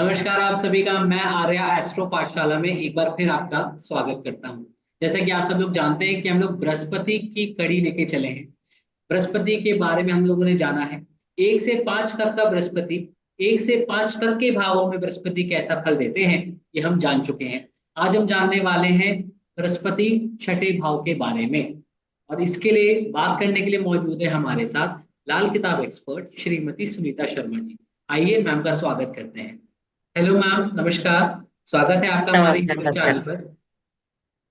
नमस्कार आप सभी का। मैं आर्या एस्ट्रो पाठशाला में एक बार फिर आपका स्वागत करता हूं। जैसा कि आप सब लोग जानते हैं कि हम लोग बृहस्पति की कड़ी लेके चले हैं। बृहस्पति के बारे में हम लोगों ने जाना है। 1 से 5 तक का बृहस्पति, 1 से 5 तक के भावों में बृहस्पति कैसा फल देते हैं, ये हम जान चुके हैं। आज हम जानने वाले हैं बृहस्पति छठे भाव के बारे में। और इसके लिए बात करने के लिए मौजूद है हमारे साथ लाल किताब एक्सपर्ट श्रीमती सुनीता शर्मा जी। आइए मैम का स्वागत करते हैं। हेलो मैम, नमस्कार। स्वागत है आपका हमारे नमस्कार यूट्यूब चैनल नमस्कार।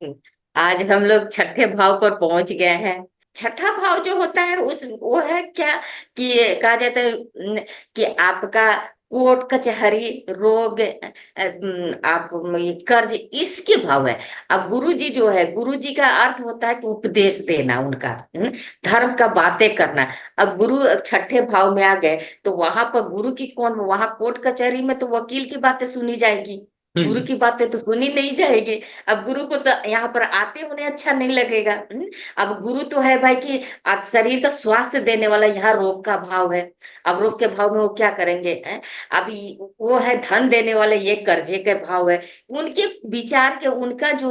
पर। आज हम लोग छठे भाव पर पहुंच गए हैं। छठा भाव जो होता है उस वो है क्या कि कहा जाता है कि आपका कोर्ट कचहरी रोग आप ये कर्ज इसके भाव है। अब गुरु जी जो है, गुरु जी का अर्थ होता है कि उपदेश देना उनका, धर्म का बातें करना। अब गुरु छठे भाव में आ गए तो वहां पर गुरु की कौन, वहां कोर्ट कचहरी में तो वकील की बातें सुनी जाएगी, गुरु की बातें तो सुनी नहीं जाएगी। अब गुरु को तो यहाँ पर आते उन्हें अच्छा नहीं लगेगा। अब गुरु तो है भाई कि आज शरीर का स्वास्थ्य देने वाला, यहाँ रोग का भाव है। अब रोग के भाव में वो क्या करेंगे अब वो है धन देने वाले, ये कर्जे के भाव है। उनके विचार के, उनका जो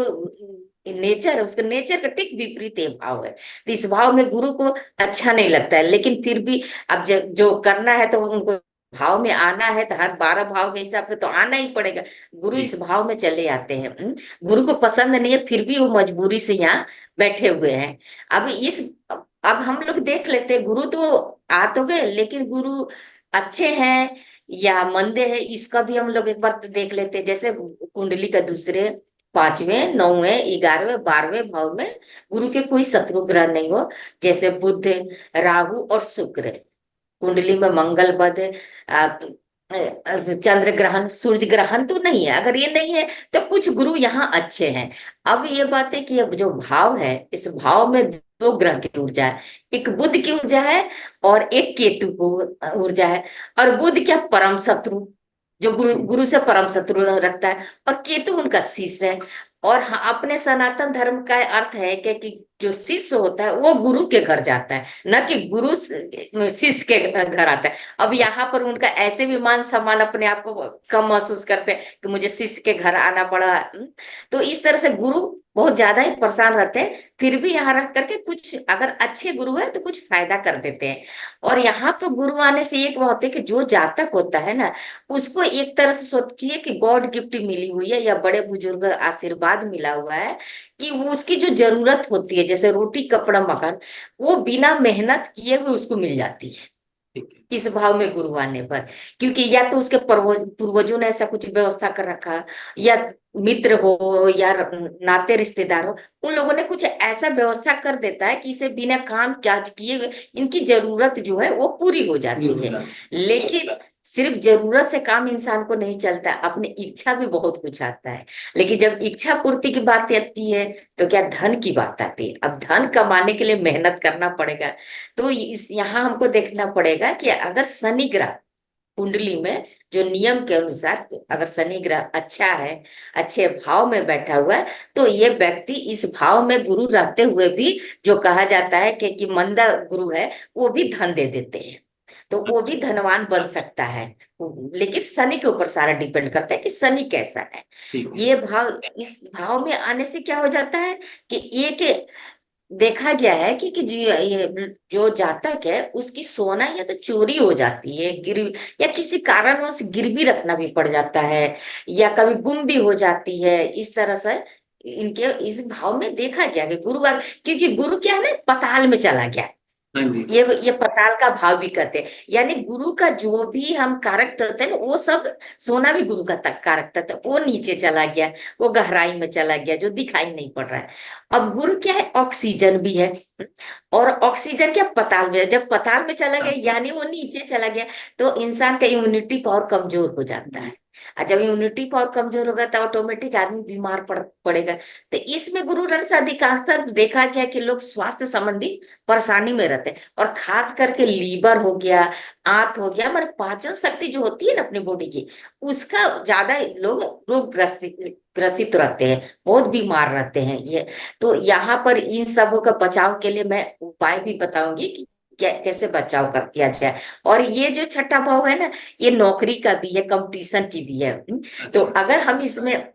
नेचर है, उसका नेचर का ठीक विपरीत ये भाव है। तो इस भाव में गुरु को अच्छा नहीं लगता है, लेकिन फिर भी अब जो करना है तो उनको भाव में आना है, तो हर 12 भाव के हिसाब से तो आना ही पड़ेगा। गुरु जी। इस भाव में चले आते हैं। गुरु को पसंद नहीं है, फिर भी वो मजबूरी से यहाँ बैठे हुए हैं। अब हम लोग देख लेते हैं, गुरु तो आ तो गए, लेकिन गुरु अच्छे हैं या मंदे हैं, इसका भी हम लोग एक बार तो देख लेते हैं। जैसे कुंडली का दूसरे, पांचवें, नौवें, 11वें, 12वें भाव में गुरु के कोई शत्रु ग्रह नहीं हो। जैसे बुध, राहु और शुक्र, कुंडली में मंगल बध, चंद्र ग्रहण, सूर्य ग्रहण तो नहीं है। अगर ये नहीं है तो कुछ गुरु यहाँ अच्छे हैं। अब ये बात है कि अब जो भाव है, इस भाव में दो ग्रह की ऊर्जा है। एक बुध की ऊर्जा है और एक केतु को ऊर्जा है। और बुध क्या, परम शत्रु, जो गुरु गुरु से परम शत्रु रखता है। और केतु उनका शिष्य है। और हाँ, अपने सनातन धर्म का अर्थ है कि जो शिष्य होता है वो गुरु के घर जाता है, न कि गुरु शिष्य के घर आता है। अब यहाँ पर उनका ऐसे भी मान सम्मान, अपने आप को कम महसूस करते हैं कि मुझे शिष्य के घर आना पड़ा। तो इस तरह से गुरु बहुत ज्यादा ही परेशान रहते हैं। फिर भी यहाँ रख करके कुछ, अगर अच्छे गुरु है तो कुछ फायदा कर देते हैं। और यहाँ पर गुरु आने से एक बात है कि जो जातक होता है ना, उसको एक तरह से सोचिए कि गॉड गिफ्ट मिली हुई है या बड़े बुजुर्ग आशीर्वाद मिला हुआ है, कि वो उसकी जो जरूरत होती है, जैसे रोटी कपड़ा मकान, वो बिना मेहनत किए हुए उसको मिल जाती है ठीक है। इस भाव में गुरु आने पर। क्योंकि या तो उसके पूर्वजों ने ऐसा कुछ व्यवस्था कर रखा, या मित्र हो या नाते रिश्तेदार हो, उन लोगों ने कुछ ऐसा व्यवस्था कर देता है कि इसे बिना काम काज किए हुए इनकी जरूरत जो है वो पूरी हो पूरी जाती हो है। जाती लेकिन सिर्फ जरूरत से काम इंसान को नहीं चलता, अपनी इच्छा भी बहुत कुछ आता है। लेकिन जब इच्छा पूर्ति की बात आती है तो क्या धन की बात आती है। अब धन कमाने के लिए मेहनत करना पड़ेगा। तो इस यहाँ हमको देखना पड़ेगा कि अगर शनि ग्रह कुंडली में, जो नियम के अनुसार अगर शनि ग्रह अच्छा है, अच्छे भाव में बैठा हुआ है, तो ये व्यक्ति इस भाव में गुरु रहते हुए भी, जो कहा जाता है कि मंदा गुरु है, वो भी धन दे देते हैं, तो है। वो भी धनवान बन सकता है। लेकिन शनि के ऊपर सारा डिपेंड करता है कि शनि कैसा है। ठीक है। ये भाव, इस भाव में आने से क्या हो जाता है कि एक देखा गया है कि ये जो जातक है उसकी सोना या तो चोरी हो जाती है, गिर, या किसी कारणवश गिरवी रखना भी पड़ जाता है, या कभी गुम भी हो जाती है। इस तरह से इनके इस भाव में देखा गया कि क्योंकि गुरु क्या है ना, पताल में चला गया। हाँ जी। ये पताल का भाव भी करते हैं, यानी गुरु का जो भी हम कारक तत्व है ना, वो सब, सोना भी गुरु का कारक तत्व है, वो नीचे चला गया, वो गहराई में चला गया, जो दिखाई नहीं पड़ रहा है। अब गुरु क्या है, ऑक्सीजन भी है। और ऑक्सीजन क्या, पताल में है। जब पताल में चला गया यानी वो नीचे चला गया, तो इंसान का इम्यूनिटी पावर कमजोर हो जाता है। और जब इम्यूनिटी पावर कमजोर होगा तो ऑटोमेटिक आदमी बीमार पड़ेगा। तो इसमें गुरु रण से अधिकांशतः देखा गया कि लोग स्वास्थ्य संबंधी परेशानी में रहते हैं। और खास करके लीवर हो गया, आंत हो गया, हमारे पाचन शक्ति जो होती है ना अपनी बॉडी की, उसका ज्यादा लोग रोग ग्रसित ग्रसित रहते हैं, बहुत बीमार रहते हैं ये। तो यहाँ पर इन सबों का बचाव के लिए मैं उपाय भी बताऊंगी कि कैसे बचाव कर किया जाए। और ये जो छठा भाव है ना, ये नौकरी का भी है, कंपटीशन की भी है। तो अच्छा। अगर हम इसमें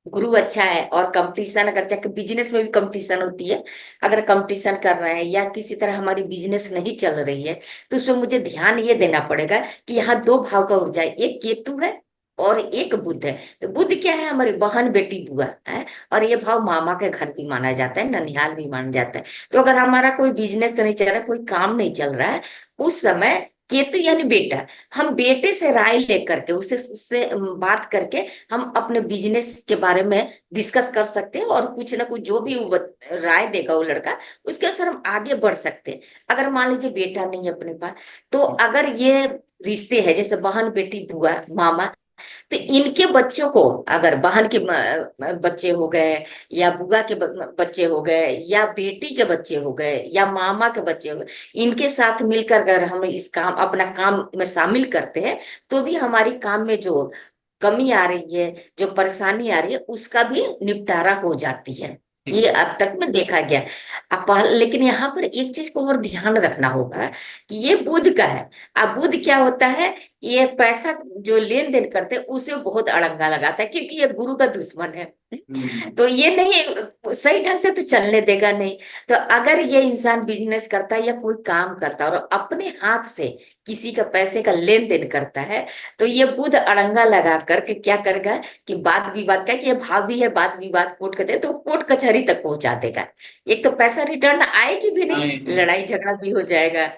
गुरु अच्छा है और कंपटीशन, अगर चाहे बिजनेस में भी कंपटीशन होती है, अगर कंपटीशन कर रहे हैं या किसी तरह हमारी बिजनेस नहीं चल रही है, तो उसमें मुझे ध्यान ये देना पड़ेगा कि यहाँ दो भाव का ऊर्जा है, एक केतु है और एक बुध है। तो बुध क्या है, हमारी बहन बेटी बुआ है, और ये भाव मामा के घर भी माना जाता है, ननिहाल भी माना जाता है। तो अगर हमारा कोई बिजनेस नहीं चल रहा है, कोई काम नहीं चल रहा है, उस समय केतु यानी बेटा, हम बेटे से राय लेकर के उससे उससे बात करके हम अपने बिजनेस के बारे में डिस्कस कर सकते हैं, और कुछ ना कुछ जो भी वो राय देगा वो लड़का, उसके अनुसार हम आगे बढ़ सकते हैं। अगर मान लीजिए बेटा नहीं है अपने पास, तो अगर ये रिश्ते हैं जैसे बहन बेटी बुआ मामा, तो इनके बच्चों को, अगर बहन के बच्चे हो गए या बुआ के बच्चे हो गए या बेटी के बच्चे हो गए या मामा के बच्चे हो गए, इनके साथ मिलकर अगर हम इस काम अपना काम में शामिल करते हैं, तो भी हमारी काम में जो कमी आ रही है, जो परेशानी आ रही है, उसका भी निपटारा हो जाती है। ठीक ये है। अब तक में देखा गया। लेकिन यहाँ पर एक चीज को और ध्यान रखना होगा कि ये बुध का है। अब बुध क्या होता है, ये पैसा जो लेन देन करते हैं उसे बहुत अड़ंगा लगाता है, क्योंकि ये गुरु का दुश्मन है। हम्म। तो ये नहीं सही ढंग से तो चलने देगा नहीं। तो अगर ये इंसान बिजनेस करता है या कोई काम करता है और अपने हाथ से किसी का पैसे का लेन देन करता है, तो ये बुध अड़ंगा लगा करके क्या करेगा कि वाद विवाद का, कि ये भाभी है, वाद विवाद कोर्ट कचहरी, तो कोर्ट कचहरी तक पहुंचा देगा। एक तो पैसा रिटर्न आएगी भी नहीं, आएगा। लड़ाई झगड़ा भी हो जाएगा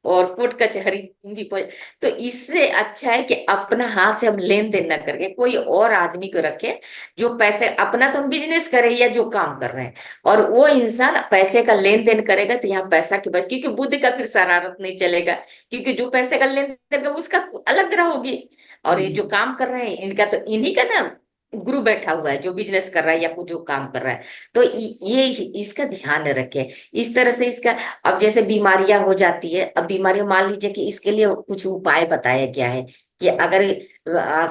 और कोर्ट कचहरी भी पहुंच। तो इससे अच्छा है कि अपना हाथ से हम लेन देन ना करके कोई और आदमी को रखे, जो पैसे, अपना तो हम बिजनेस करें या जो काम कर रहे हैं, और वो इंसान पैसे का लेन देन करेगा, तो यहाँ पैसा की बात, क्योंकि बुद्धि का फिर शरारत नहीं चलेगा, क्योंकि जो पैसे का लेन देन करेगा उसका अलग ग्रह होगी। और ये हम्म। जो काम कर रहे हैं इनका तो इन्हीं का ना गुरु बैठा हुआ है, जो बिजनेस कर रहा है या कुछ जो काम कर रहा है। तो ये इसका ध्यान रखे। इस तरह से इसका, अब जैसे बीमारियां हो जाती है, अब बीमारियां मान लीजिए कि इसके लिए कुछ उपाय बताया गया है कि अगर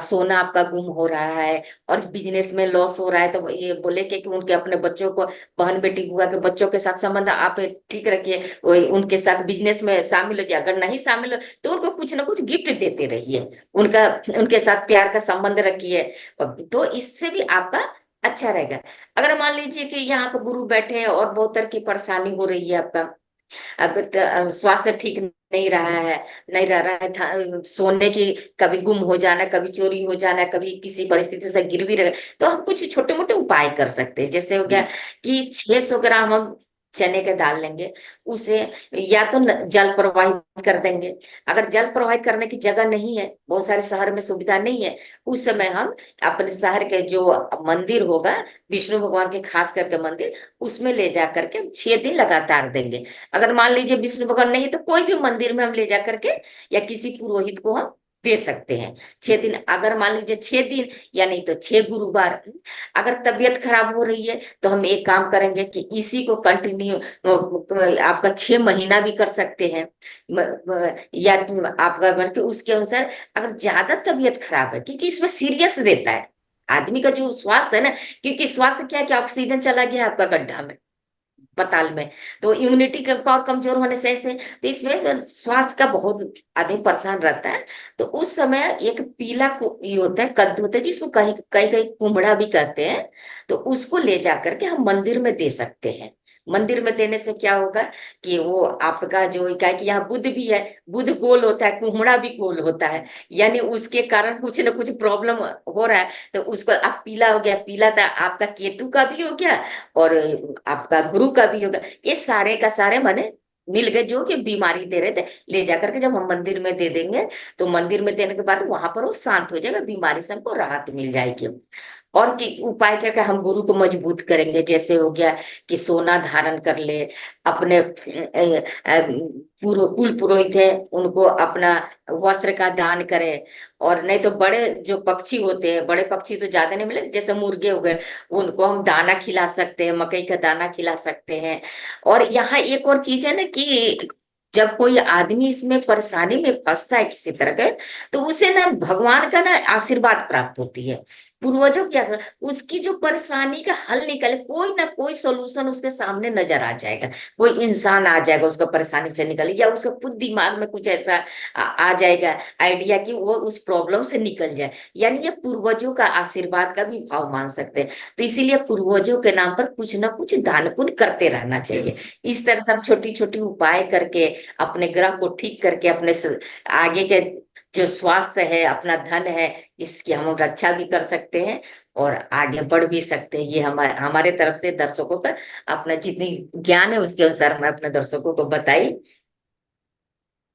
सोना आपका गुम हो रहा है और बिजनेस में लॉस हो रहा है, तो ये बोले कि उनके अपने बच्चों को, बहन बेटी बुआ के बच्चों के साथ संबंध आप ठीक रखिए, उनके साथ बिजनेस में शामिल हो जाए। अगर नहीं शामिल हो तो उनको कुछ ना कुछ गिफ्ट देते रहिए, उनका उनके साथ प्यार का संबंध रखिए, तो इससे भी आपका अच्छा रहेगा। अगर मान लीजिए कि यहाँ पर गुरु बैठे हैं और बहुत तरह की परेशानी हो रही है आपका, अब स्वास्थ्य ठीक नहीं रहा है, नहीं रह रहा है, सोने की कभी गुम हो जाना, कभी चोरी हो जाना, कभी किसी परिस्थिति से गिरवी रह, तो हम कुछ छोटे मोटे उपाय कर सकते हैं। जैसे हो गया कि 600 ग्राम हम चने के दाल लेंगे, उसे या तो जल प्रवाहित कर देंगे। अगर जल प्रवाहित करने की जगह नहीं है, बहुत सारे शहर में सुविधा नहीं है, उस समय हम अपने शहर के जो मंदिर होगा, विष्णु भगवान के खास करके मंदिर, उसमें ले जा करके हम 6 दिन लगातार देंगे। अगर मान लीजिए विष्णु भगवान नहीं है, तो कोई भी मंदिर में हम ले जा करके या किसी पुरोहित को हम दे सकते हैं 6 दिन। अगर मान लीजिए 6 दिन या नहीं तो 6 गुरुवार। अगर तबीयत खराब हो रही है तो हम एक काम करेंगे कि इसी को कंटिन्यू आपका 6 महीना भी कर सकते हैं, या आपका बल्कि उसके अनुसार, अगर ज्यादा तबीयत खराब है, क्योंकि इसमें सीरियस देता है आदमी का जो स्वास्थ्य है ना, क्योंकि स्वास्थ्य क्या है कि ऑक्सीजन चला गया आपका गड्ढा में, पताल में, तो इम्यूनिटी का पावर कमजोर होने से ऐसे, तो इसमें स्वास्थ्य का बहुत आदमी परेशान रहता है। तो उस समय एक पीला ये होता है, कद्दू होता है, जिसको कहीं कहीं कहीं कुम्हड़ा भी कहते हैं, तो उसको ले जा करके हम मंदिर में दे सकते हैं। मंदिर में देने से क्या होगा कि वो आपका जो, क्या है कि यहाँ बुध भी है, बुध गोल होता है, कुम्हड़ा भी गोल होता है, यानी उसके कारण कुछ ना कुछ प्रॉब्लम हो रहा है, तो उसको आप पीला हो गया, पीला था आपका केतु का भी हो गया और आपका गुरु का भी होगा, ये सारे का सारे माने मिल गए जो कि बीमारी दे रहे थे। ले जाकर के जब हम मंदिर में दे देंगे, तो मंदिर में देने के बाद वहां पर वो शांत हो जाएगा, बीमारी से हमको राहत मिल जाएगी। और की उपाय करके हम गुरु को मजबूत करेंगे, जैसे हो गया कि सोना धारण कर ले, अपने कुल पुरोहित है उनको अपना वस्त्र का दान करे, और नहीं तो बड़े जो पक्षी होते हैं, बड़े पक्षी तो ज्यादा नहीं मिले, जैसे मुर्गे हो गए, उनको हम दाना खिला सकते हैं, मकई का दाना खिला सकते हैं। और यहाँ एक और चीज है ना कि जब कोई आदमी इसमें परेशानी में फंसता है किसी तरह का, तो उसे ना भगवान का ना आशीर्वाद प्राप्त होती है। पूर्वजों की आशीर्वाद, उसकी जो परेशानी का हल निकले, कोई ना कोई सोल्यूशन उसके सामने नजर आ जाएगा, कोई इंसान आ जाएगा उसका परेशानी से निकले, या उसका खुद दिमाग में कुछ ऐसा आ जाएगा आइडिया कि वो उस प्रॉब्लम से निकल जाए। यानी ये पूर्वजों का आशीर्वाद का भी भाव मान सकते हैं। तो इसीलिए पूर्वजों के नाम पर कुछ ना कुछ दान पुण्य करते रहना चाहिए। इस तरह सब छोटी छोटी उपाय करके अपने ग्रह को ठीक करके अपने आगे के जो स्वास्थ्य है, अपना धन है, इसकी हम रक्षा भी कर सकते हैं और आगे बढ़ भी सकते हैं। ये हमारे हमारे तरफ से दर्शकों का अपना जितनी ज्ञान है उसके अनुसार हम अपने दर्शकों को बताई।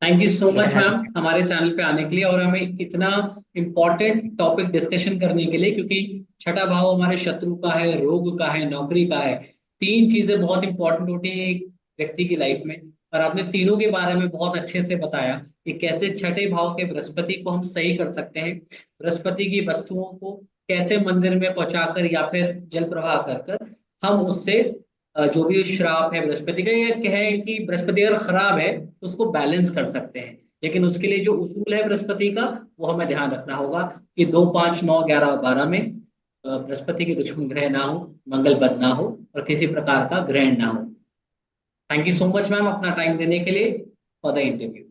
थैंक यू सो ये मच रहा। मैम हमारे चैनल पे आने के लिए और हमें इतना इम्पोर्टेंट टॉपिक डिस्कशन करने के लिए, क्योंकि छठा भाव हमारे शत्रु का है, रोग का है, नौकरी का है। तीन चीजें बहुत इंपॉर्टेंट होती है एक व्यक्ति की लाइफ में, और आपने तीनों के बारे में बहुत अच्छे से बताया कि कैसे छठे भाव के बृहस्पति को हम सही कर सकते हैं, बृहस्पति की वस्तुओं को कैसे मंदिर में पहुंचाकर या फिर जल प्रवाह कर कर हम उससे जो भी श्राप है बृहस्पति का, ये कहे कि बृहस्पति अगर खराब है तो उसको बैलेंस कर सकते हैं। लेकिन उसके लिए जो उसूल है बृहस्पति का, वो हमें ध्यान रखना होगा कि 2, 5, 9, 11 और 12 में बृहस्पति के दुश्मन ग्रह ना हो, मंगल बद ना हो और किसी प्रकार का ग्रहण ना हो। Thank you so much ma'am अपना टाइम देने के लिए फॉर द इंटरव्यू।